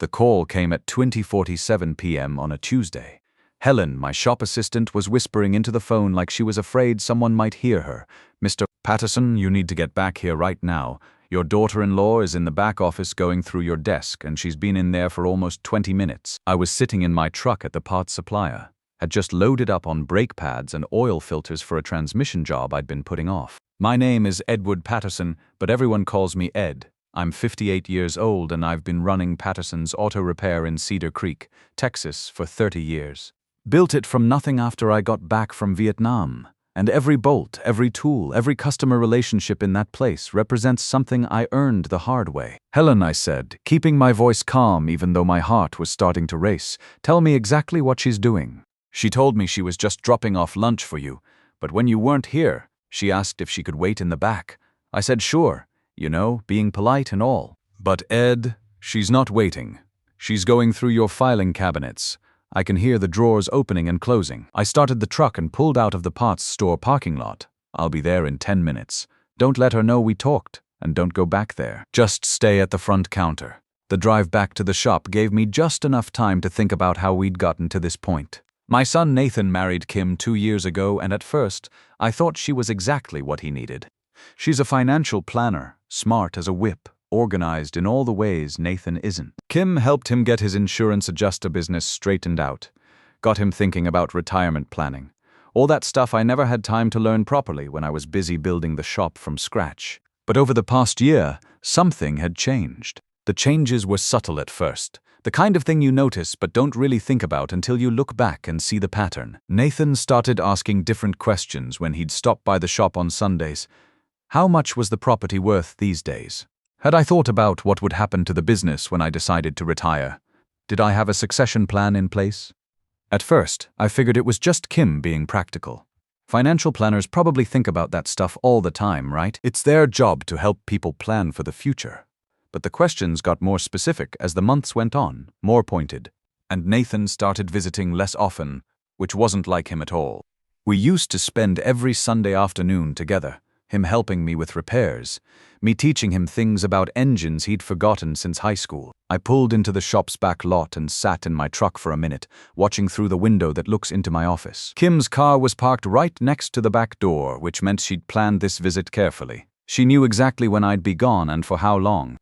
The call came at 20:47 p.m. on a Tuesday. Helen, my shop assistant, was whispering into the phone like she was afraid someone might hear her. "Mr. Patterson, you need to get back here right now. Your daughter-in-law is in the back office going through your desk, and she's been in there for almost 20 minutes. I was sitting in my truck at the parts supplier. Had just loaded up on brake pads and oil filters for a transmission job I'd been putting off. My name is Edward Patterson, but everyone calls me Ed. I'm 58 years old, and I've been running Patterson's Auto Repair in Cedar Creek, Texas, for 30 years. Built it from nothing after I got back from Vietnam. And every bolt, every tool, every customer relationship in that place represents something I earned the hard way." "Helen," I said, keeping my voice calm even though my heart was starting to race, "tell me exactly what she's doing." "She told me she was just dropping off lunch for you, but when you weren't here, she asked if she could wait in the back. I said sure, being polite and all. But Ed, she's not waiting. She's going through your filing cabinets. I can hear the drawers opening and closing. I started the truck and pulled out of the parts store parking lot. I'll be there in 10 minutes. Don't let her know we talked, and don't go back there. Just stay at the front counter." The drive back to the shop gave me just enough time to think about how we'd gotten to this point. My son Nathan married Kim 2 years ago, and at first, I thought she was exactly what he needed. She's a financial planner, smart as a whip, organized in all the ways Nathan isn't. Kim helped him get his insurance adjuster business straightened out, got him thinking about retirement planning. All that stuff I never had time to learn properly when I was busy building the shop from scratch. But over the past year, something had changed. The changes were subtle at first, the kind of thing you notice but don't really think about until you look back and see the pattern. Nathan started asking different questions when he'd stop by the shop on Sundays. How much was the property worth these days? Had I thought about what would happen to the business when I decided to retire? Did I have a succession plan in place? At first, I figured it was just Kim being practical. Financial planners probably think about that stuff all the time, right? It's their job to help people plan for the future. But the questions got more specific as the months went on, more pointed. And Nathan started visiting less often, which wasn't like him at all. We used to spend every Sunday afternoon together, him helping me with repairs, me teaching him things about engines he'd forgotten since high school. I pulled into the shop's back lot and sat in my truck for a minute, watching through the window that looks into my office. Kim's car was parked right next to the back door, which meant she'd planned this visit carefully. She knew exactly when I'd be gone and for how long.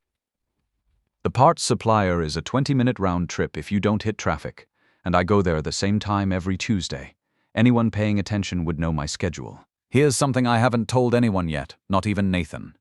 The parts supplier is a 20-minute round trip if you don't hit traffic, and I go there the same time every Tuesday. Anyone paying attention would know my schedule. Here's something I haven't told anyone yet, not even Nathan.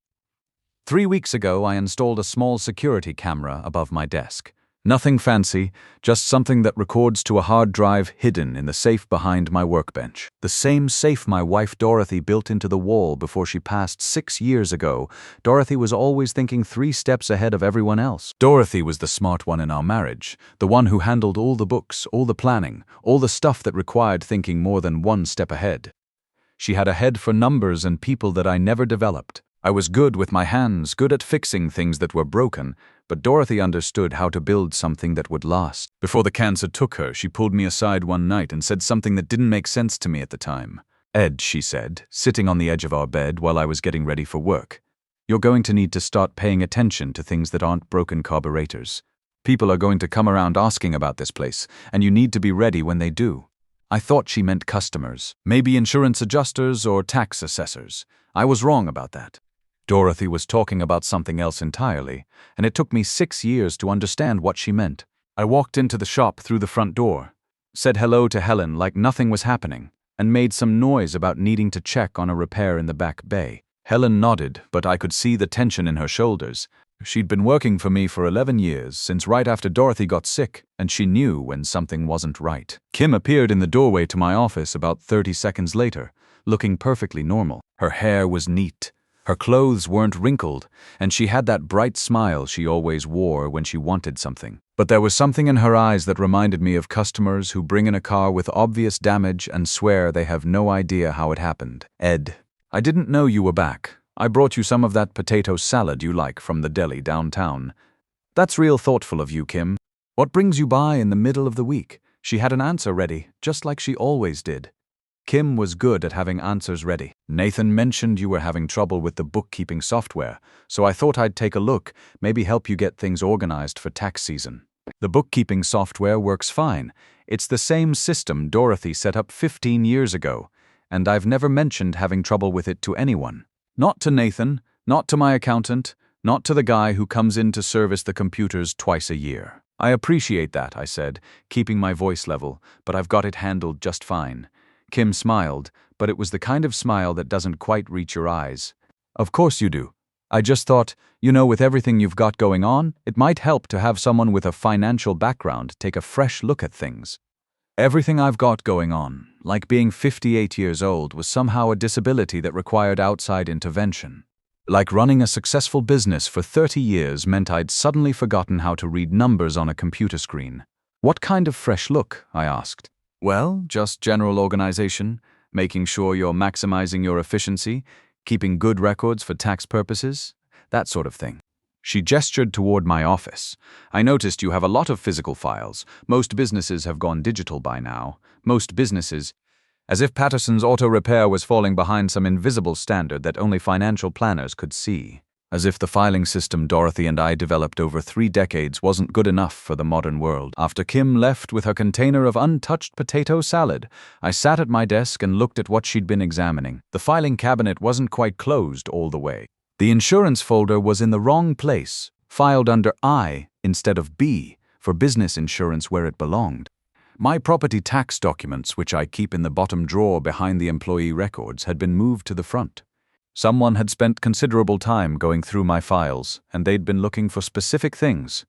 3 weeks ago, I installed a small security camera above my desk. Nothing fancy, just something that records to a hard drive hidden in the safe behind my workbench. The same safe my wife Dorothy built into the wall before she passed 6 years ago. Dorothy was always thinking 3 steps ahead of everyone else. Dorothy was the smart one in our marriage, the one who handled all the books, all the planning, all the stuff that required thinking more than 1 step ahead. She had a head for numbers and people that I never developed. I was good with my hands, good at fixing things that were broken, but Dorothy understood how to build something that would last. Before the cancer took her, she pulled me aside one night and said something that didn't make sense to me at the time. "Ed," she said, sitting on the edge of our bed while I was getting ready for work, "you're going to need to start paying attention to things that aren't broken carburetors. People are going to come around asking about this place, and you need to be ready when they do." I thought she meant customers, maybe insurance adjusters or tax assessors. I was wrong about that. Dorothy was talking about something else entirely, and it took me 6 years to understand what she meant. I walked into the shop through the front door, said hello to Helen like nothing was happening, and made some noise about needing to check on a repair in the back bay. Helen nodded, but I could see the tension in her shoulders. She'd been working for me for 11 years, since right after Dorothy got sick, and she knew when something wasn't right. Kim appeared in the doorway to my office about 30 seconds later, looking perfectly normal. Her hair was neat, her clothes weren't wrinkled, and she had that bright smile she always wore when she wanted something. But there was something in her eyes that reminded me of customers who bring in a car with obvious damage and swear they have no idea how it happened. "Ed, I didn't know you were back. I brought you some of that potato salad you like from the deli downtown." "That's real thoughtful of you, Kim. What brings you by in the middle of the week?" She had an answer ready, just like she always did. Kim was good at having answers ready. "Nathan mentioned you were having trouble with the bookkeeping software, so I thought I'd take a look, maybe help you get things organized for tax season." The bookkeeping software works fine. It's the same system Dorothy set up 15 years ago, and I've never mentioned having trouble with it to anyone. Not to Nathan, not to my accountant, not to the guy who comes in to service the computers twice a year. I appreciate that, I said, keeping my voice level, but I've got it handled just fine. Kim smiled, but it was the kind of smile that doesn't quite reach your eyes. Of course you do. I just thought, with everything you've got going on, it might help to have someone with a financial background take a fresh look at things. Everything I've got going on, like being 58 years old, was somehow a disability that required outside intervention. Like running a successful business for 30 years meant I'd suddenly forgotten how to read numbers on a computer screen. What kind of fresh look? I asked. Well, just general organization, making sure you're maximizing your efficiency, keeping good records for tax purposes, that sort of thing. She gestured toward my office. I noticed you have a lot of physical files. Most businesses have gone digital by now. Most businesses, as if Patterson's auto repair was falling behind some invisible standard that only financial planners could see. As if the filing system Dorothy and I developed over 3 decades wasn't good enough for the modern world. After Kim left with her container of untouched potato salad, I sat at my desk and looked at what she'd been examining. The filing cabinet wasn't quite closed all the way. The insurance folder was in the wrong place, filed under I instead of B, for business insurance where it belonged. My property tax documents, which I keep in the bottom drawer behind the employee records, had been moved to the front. Someone had spent considerable time going through my files, and they'd been looking for specific things.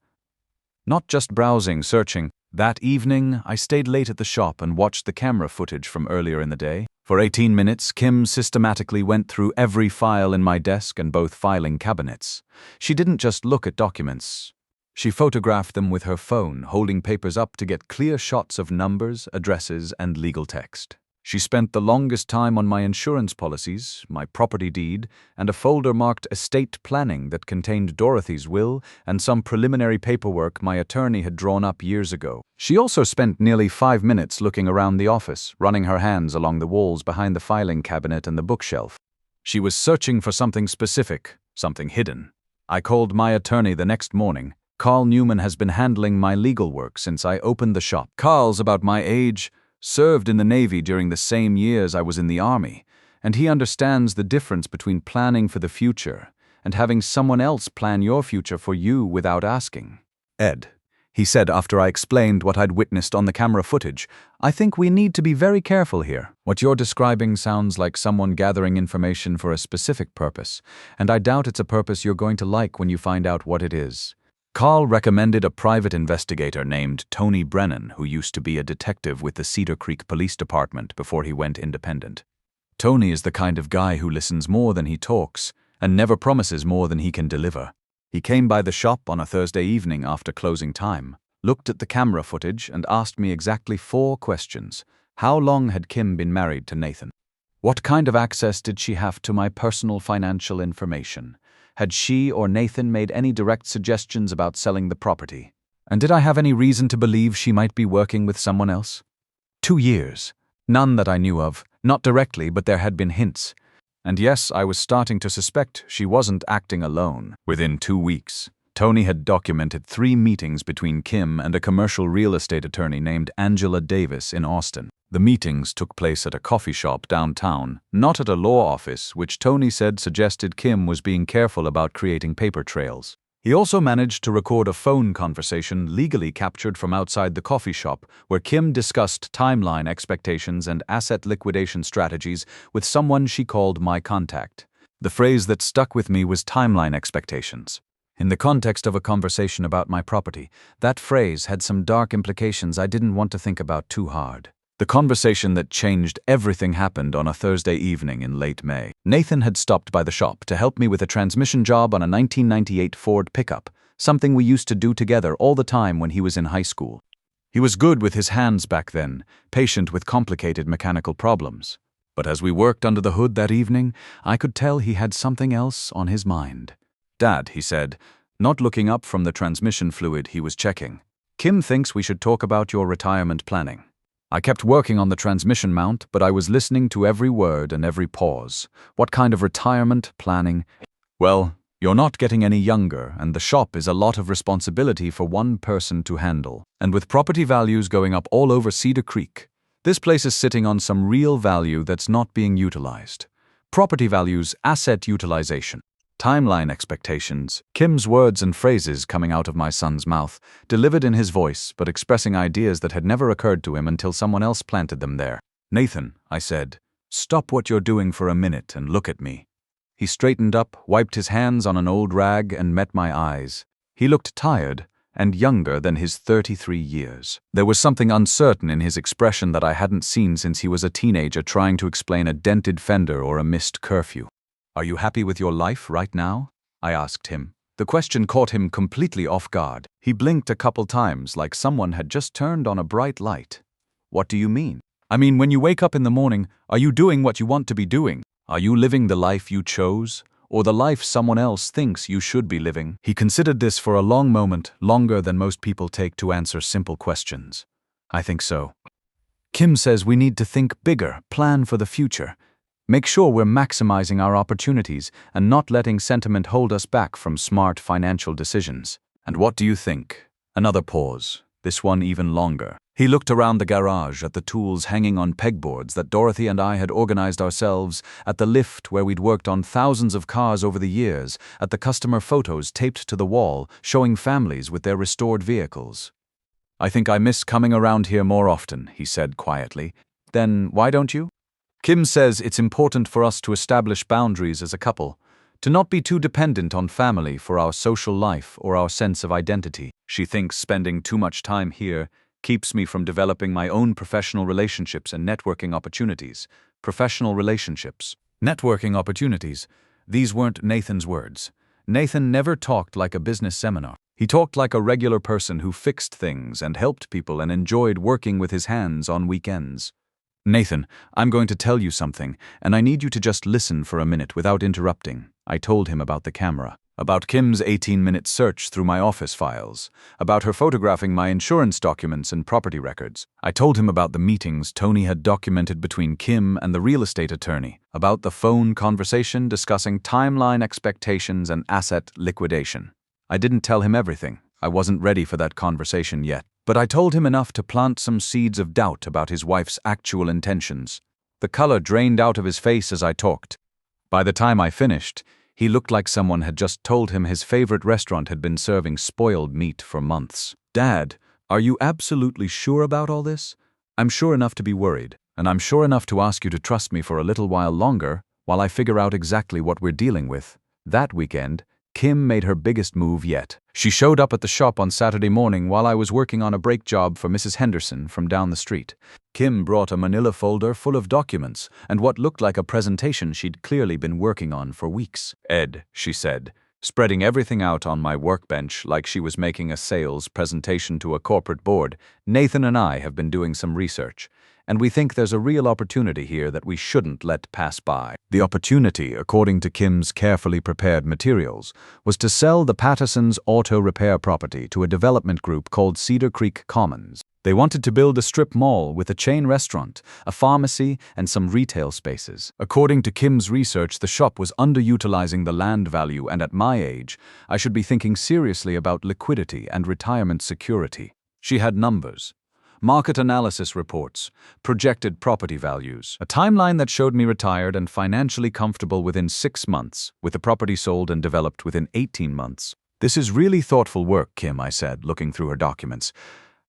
Not just browsing, searching. That evening, I stayed late at the shop and watched the camera footage from earlier in the day. For 18 minutes, Kim systematically went through every file in my desk and both filing cabinets. She didn't just look at documents. She photographed them with her phone, holding papers up to get clear shots of numbers, addresses, and legal text. She spent the longest time on my insurance policies, my property deed, and a folder marked estate planning that contained Dorothy's will and some preliminary paperwork my attorney had drawn up years ago. She also spent nearly 5 minutes looking around the office, running her hands along the walls behind the filing cabinet and the bookshelf. She was searching for something specific, something hidden. I called my attorney the next morning. Carl Newman has been handling my legal work since I opened the shop. Carl's about my age, served in the Navy during the same years I was in the Army, and he understands the difference between planning for the future and having someone else plan your future for you without asking. Ed, he said after I explained what I'd witnessed on the camera footage, I think we need to be very careful here. What you're describing sounds like someone gathering information for a specific purpose, and I doubt it's a purpose you're going to like when you find out what it is. Carl recommended a private investigator named Tony Brennan, who used to be a detective with the Cedar Creek Police Department before he went independent. Tony is the kind of guy who listens more than he talks and never promises more than he can deliver. He came by the shop on a Thursday evening after closing time, looked at the camera footage, and asked me exactly 4 questions. How long had Kim been married to Nathan? What kind of access did she have to my personal financial information? Had she or Nathan made any direct suggestions about selling the property? And did I have any reason to believe she might be working with someone else? 2 years. None that I knew of, not directly, but there had been hints. And yes, I was starting to suspect she wasn't acting alone. Within 2 weeks, Tony had documented 3 meetings between Kim and a commercial real estate attorney named Angela Davis in Austin. The meetings took place at a coffee shop downtown, not at a law office, which Tony said suggested Kim was being careful about creating paper trails. He also managed to record a phone conversation legally captured from outside the coffee shop, where Kim discussed timeline expectations and asset liquidation strategies with someone she called my contact. The phrase that stuck with me was timeline expectations. In the context of a conversation about my property, that phrase had some dark implications I didn't want to think about too hard. The conversation that changed everything happened on a Thursday evening in late May. Nathan had stopped by the shop to help me with a transmission job on a 1998 Ford pickup, something we used to do together all the time when he was in high school. He was good with his hands back then, patient with complicated mechanical problems. But as we worked under the hood that evening, I could tell he had something else on his mind. "Dad," he said, not looking up from the transmission fluid he was checking, "Kim thinks we should talk about your retirement planning." I kept working on the transmission mount, but I was listening to every word and every pause. What kind of retirement planning? Well, You're not getting any younger, and the shop is a lot of responsibility for one person to handle. And with property values going up all over Cedar Creek, this place is sitting on some real value that's not being utilized. Property values, asset utilization, timeline expectations. Kim's words and phrases coming out of my son's mouth, delivered in his voice, but expressing ideas that had never occurred to him until someone else planted them there. Nathan, I said, stop what you're doing for a minute and look at me. He straightened up, wiped his hands on an old rag, and met my eyes. He looked tired and younger than his 33 years. There was something uncertain in his expression that I hadn't seen since he was a teenager trying to explain a dented fender or a missed curfew. Are you happy with your life right now? I asked him. The question caught him completely off guard. He blinked a couple times like someone had just turned on a bright light. What do you mean? I mean, when you wake up in the morning, are you doing what you want to be doing? Are you living the life you chose, or the life someone else thinks you should be living? He considered this for a long moment, longer than most people take to answer simple questions. I think so. Kim says we need to think bigger, plan for the future. Make sure we're maximizing our opportunities and not letting sentiment hold us back from smart financial decisions. And what do you think? Another pause, this one even longer. He looked around the garage at the tools hanging on pegboards that Dorothy and I had organized ourselves, at the lift where we'd worked on thousands of cars over the years, at the customer photos taped to the wall showing families with their restored vehicles. I think I miss coming around here more often, he said quietly. Then why don't you? Kim says it's important for us to establish boundaries as a couple, to not be too dependent on family for our social life or our sense of identity. She thinks spending too much time here keeps me from developing my own professional relationships and networking opportunities. Professional relationships. Networking opportunities. These weren't Nathan's words. Nathan never talked like a business seminar. He talked like a regular person who fixed things and helped people and enjoyed working with his hands on weekends. Nathan, I'm going to tell you something, and I need you to just listen for a minute without interrupting. I told him about the camera, about Kim's 18-minute search through my office files, about her photographing my insurance documents and property records. I told him about the meetings Tony had documented between Kim and the real estate attorney, about the phone conversation discussing timeline expectations and asset liquidation. I didn't tell him everything. I wasn't ready for that conversation yet. But I told him enough to plant some seeds of doubt about his wife's actual intentions. The color drained out of his face as I talked. By the time I finished, he looked like someone had just told him his favorite restaurant had been serving spoiled meat for months. Dad, are you absolutely sure about all this? I'm sure enough to be worried, and I'm sure enough to ask you to trust me for a little while longer while I figure out exactly what we're dealing with. That weekend, Kim made her biggest move yet. She showed up at the shop on Saturday morning while I was working on a brake job for Mrs. Henderson from down the street. Kim brought a manila folder full of documents and what looked like a presentation she'd clearly been working on for weeks. Ed, she said, spreading everything out on my workbench like she was making a sales presentation to a corporate board, Nathan and I have been doing some research, and we think there's a real opportunity here that we shouldn't let pass by. The opportunity, according to Kim's carefully prepared materials, was to sell the Patterson's auto repair property to a development group called Cedar Creek Commons. They wanted to build a strip mall with a chain restaurant, a pharmacy, and some retail spaces. According to Kim's research, the shop was underutilizing the land value, and at my age, I should be thinking seriously about liquidity and retirement security. She had numbers. Market analysis reports, projected property values, a timeline that showed me retired and financially comfortable within 6 months, with the property sold and developed within 18 months. This is really thoughtful work, Kim, I said, looking through her documents.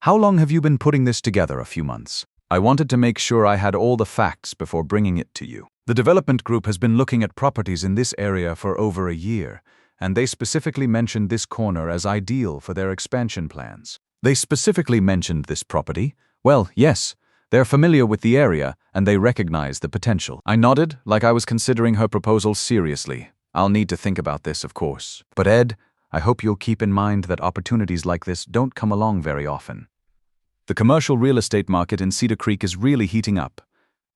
How long have you been putting this together? A few months. I wanted to make sure I had all the facts before bringing it to you. The development group has been looking at properties in this area for over a year, and they specifically mentioned this corner as ideal for their expansion plans. They specifically mentioned this property? Well, yes. They're familiar with the area, and they recognize the potential. I nodded, like I was considering her proposal seriously. I'll need to think about this, of course. But Ed, I hope you'll keep in mind that opportunities like this don't come along very often. The commercial real estate market in Cedar Creek is really heating up,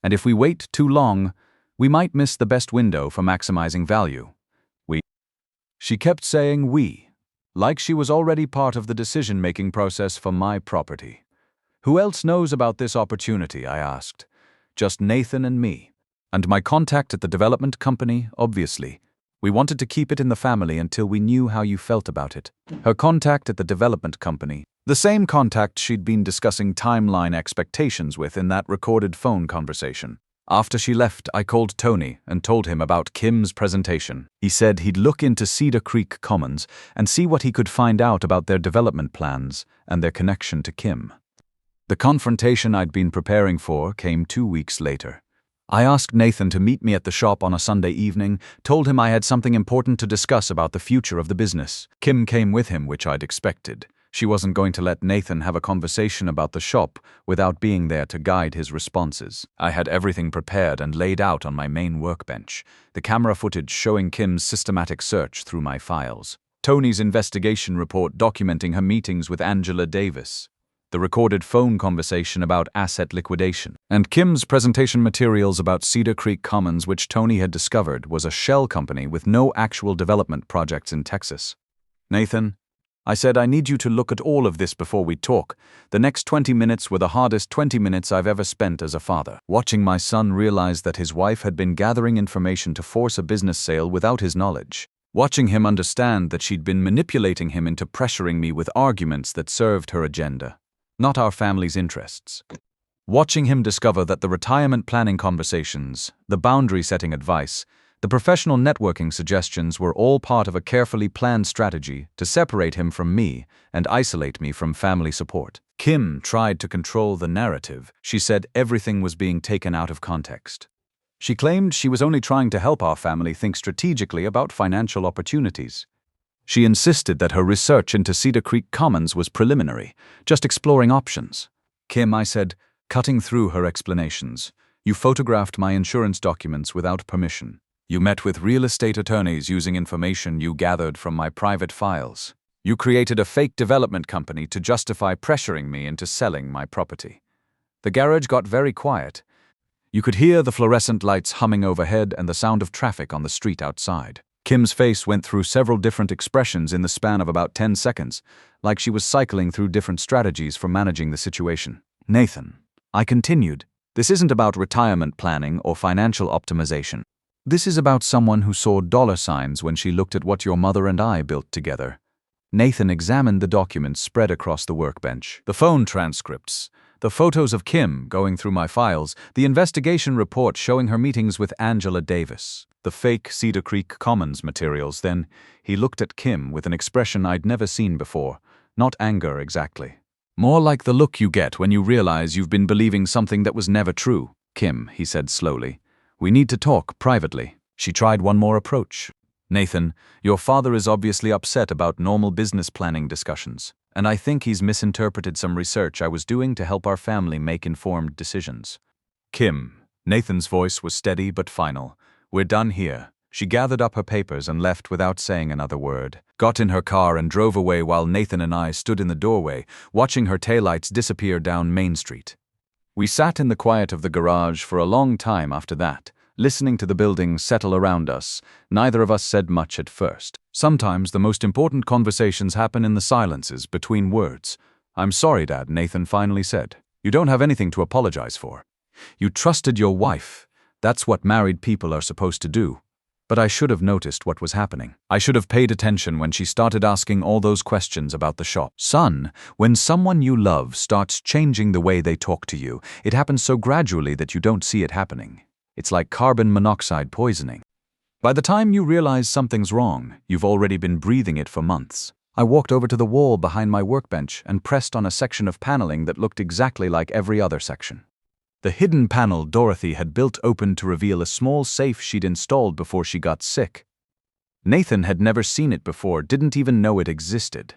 and if we wait too long, we might miss the best window for maximizing value. She kept saying we, like she was already part of the decision-making process for my property. Who else knows about this opportunity, I asked. Just Nathan and me. And my contact at the development company, obviously. We wanted to keep it in the family until we knew how you felt about it. Her contact at the development company, the same contact she'd been discussing timeline expectations with in that recorded phone conversation. After she left, I called Tony and told him about Kim's presentation. He said he'd look into Cedar Creek Commons and see what he could find out about their development plans and their connection to Kim. The confrontation I'd been preparing for came 2 weeks later. I asked Nathan to meet me at the shop on a Sunday evening, told him I had something important to discuss about the future of the business. Kim came with him, which I'd expected. She wasn't going to let Nathan have a conversation about the shop without being there to guide his responses. I had everything prepared and laid out on my main workbench, the camera footage showing Kim's systematic search through my files, Tony's investigation report documenting her meetings with Angela Davis, the recorded phone conversation about asset liquidation, and Kim's presentation materials about Cedar Creek Commons, which Tony had discovered was a shell company with no actual development projects in Texas. Nathan, I said, I need you to look at all of this before we talk. The next 20 minutes were the hardest 20 minutes I've ever spent as a father. Watching my son realize that his wife had been gathering information to force a business sale without his knowledge. Watching him understand that she'd been manipulating him into pressuring me with arguments that served her agenda, not our family's interests. Watching him discover that the retirement planning conversations, the boundary-setting advice, the professional networking suggestions were all part of a carefully planned strategy to separate him from me and isolate me from family support. Kim tried to control the narrative. She said everything was being taken out of context. She claimed she was only trying to help our family think strategically about financial opportunities. She insisted that her research into Cedar Creek Commons was preliminary, just exploring options. Kim, I said, cutting through her explanations, you photographed my insurance documents without permission. You met with real estate attorneys using information you gathered from my private files. You created a fake development company to justify pressuring me into selling my property. The garage got very quiet. You could hear the fluorescent lights humming overhead and the sound of traffic on the street outside. Kim's face went through several different expressions in the span of about 10 seconds, like she was cycling through different strategies for managing the situation. Nathan, I continued, this isn't about retirement planning or financial optimization. This is about someone who saw dollar signs when she looked at what your mother and I built together. Nathan examined the documents spread across the workbench, the phone transcripts, the photos of Kim going through my files, the investigation report showing her meetings with Angela Davis, the fake Cedar Creek Commons materials. Then he looked at Kim with an expression I'd never seen before, not anger exactly. More like the look you get when you realize you've been believing something that was never true. Kim, he said slowly, we need to talk privately. She tried one more approach. Nathan, your father is obviously upset about normal business planning discussions, and I think he's misinterpreted some research I was doing to help our family make informed decisions. Kim, Nathan's voice was steady but final. We're done here. She gathered up her papers and left without saying another word, got in her car and drove away while Nathan and I stood in the doorway, watching her taillights disappear down Main Street. We sat in the quiet of the garage for a long time after that, listening to the building settle around us. Neither of us said much at first. Sometimes the most important conversations happen in the silences between words. I'm sorry, Dad, Nathan finally said. You don't have anything to apologize for. You trusted your wife. That's what married people are supposed to do. But I should have noticed what was happening. I should have paid attention when she started asking all those questions about the shop. Son, when someone you love starts changing the way they talk to you, it happens so gradually that you don't see it happening. It's like carbon monoxide poisoning. By the time you realize something's wrong, you've already been breathing it for months. I walked over to the wall behind my workbench and pressed on a section of paneling that looked exactly like every other section. The hidden panel Dorothy had built opened to reveal a small safe she'd installed before she got sick. Nathan had never seen it before, didn't even know it existed.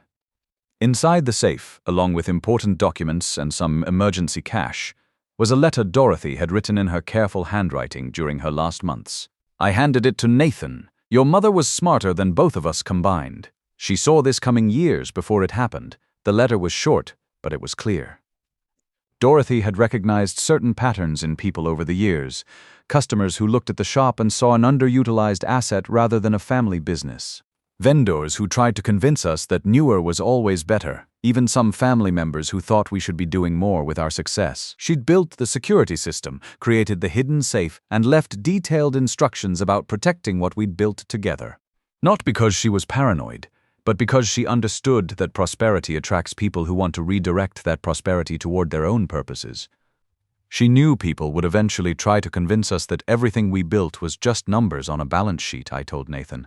Inside the safe, along with important documents and some emergency cash, was a letter Dorothy had written in her careful handwriting during her last months. I handed it to Nathan. Your mother was smarter than both of us combined. She saw this coming years before it happened. The letter was short, but it was clear. Dorothy had recognized certain patterns in people over the years, customers who looked at the shop and saw an underutilized asset rather than a family business. Vendors who tried to convince us that newer was always better, even some family members who thought we should be doing more with our success. She'd built the security system, created the hidden safe, and left detailed instructions about protecting what we'd built together. Not because she was paranoid, but because she understood that prosperity attracts people who want to redirect that prosperity toward their own purposes. She knew people would eventually try to convince us that everything we built was just numbers on a balance sheet, I told Nathan.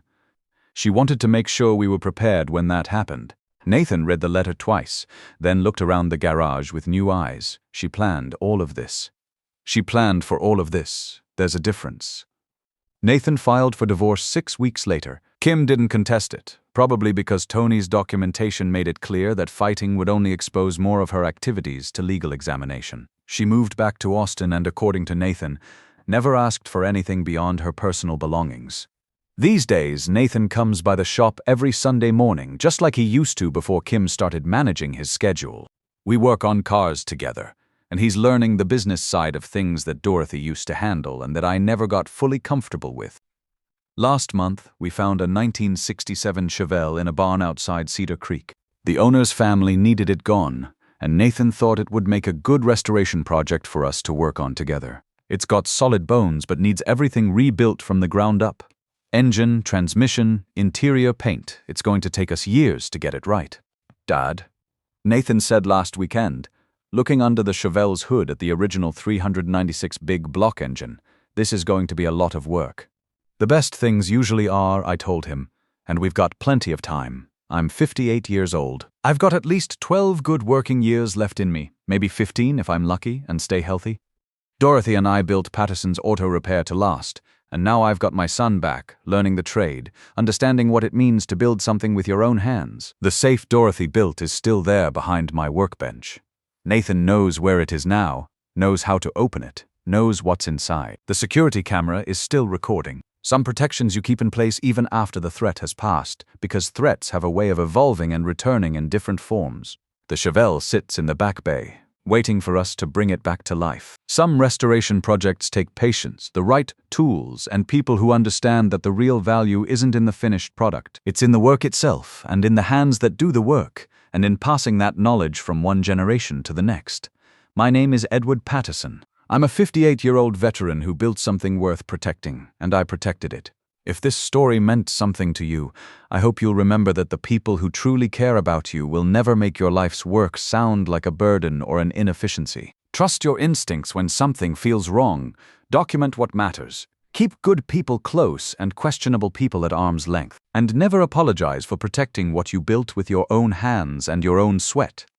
She wanted to make sure we were prepared when that happened. Nathan read the letter twice, then looked around the garage with new eyes. She planned all of this. She planned for all of this. There's a difference. Nathan filed for divorce 6 weeks later. Kim didn't contest it, probably because Tony's documentation made it clear that fighting would only expose more of her activities to legal examination. She moved back to Austin and, according to Nathan, never asked for anything beyond her personal belongings. These days, Nathan comes by the shop every Sunday morning, just like he used to before Kim started managing his schedule. We work on cars together, and he's learning the business side of things that Dorothy used to handle and that I never got fully comfortable with. Last month, we found a 1967 Chevelle in a barn outside Cedar Creek. The owner's family needed it gone, and Nathan thought it would make a good restoration project for us to work on together. It's got solid bones but needs everything rebuilt from the ground up. Engine, transmission, interior, paint. It's going to take us years to get it right. Dad, Nathan said last weekend, looking under the Chevelle's hood at the original 396 big block engine, this is going to be a lot of work. The best things usually are, I told him, and we've got plenty of time. I'm 58 years old. I've got at least 12 good working years left in me, maybe 15 if I'm lucky and stay healthy. Dorothy and I built Patterson's Auto Repair to last, and now I've got my son back, learning the trade, understanding what it means to build something with your own hands. The safe Dorothy built is still there behind my workbench. Nathan knows where it is now, knows how to open it, knows what's inside. The security camera is still recording. Some protections you keep in place even after the threat has passed, because threats have a way of evolving and returning in different forms. The Chevelle sits in the back bay, waiting for us to bring it back to life. Some restoration projects take patience, the right tools, and people who understand that the real value isn't in the finished product. It's in the work itself, and in the hands that do the work, and in passing that knowledge from one generation to the next. My name is Edward Patterson. I'm a 58-year-old veteran who built something worth protecting, and I protected it. If this story meant something to you, I hope you'll remember that the people who truly care about you will never make your life's work sound like a burden or an inefficiency. Trust your instincts when something feels wrong. Document what matters. Keep good people close and questionable people at arm's length. And never apologize for protecting what you built with your own hands and your own sweat.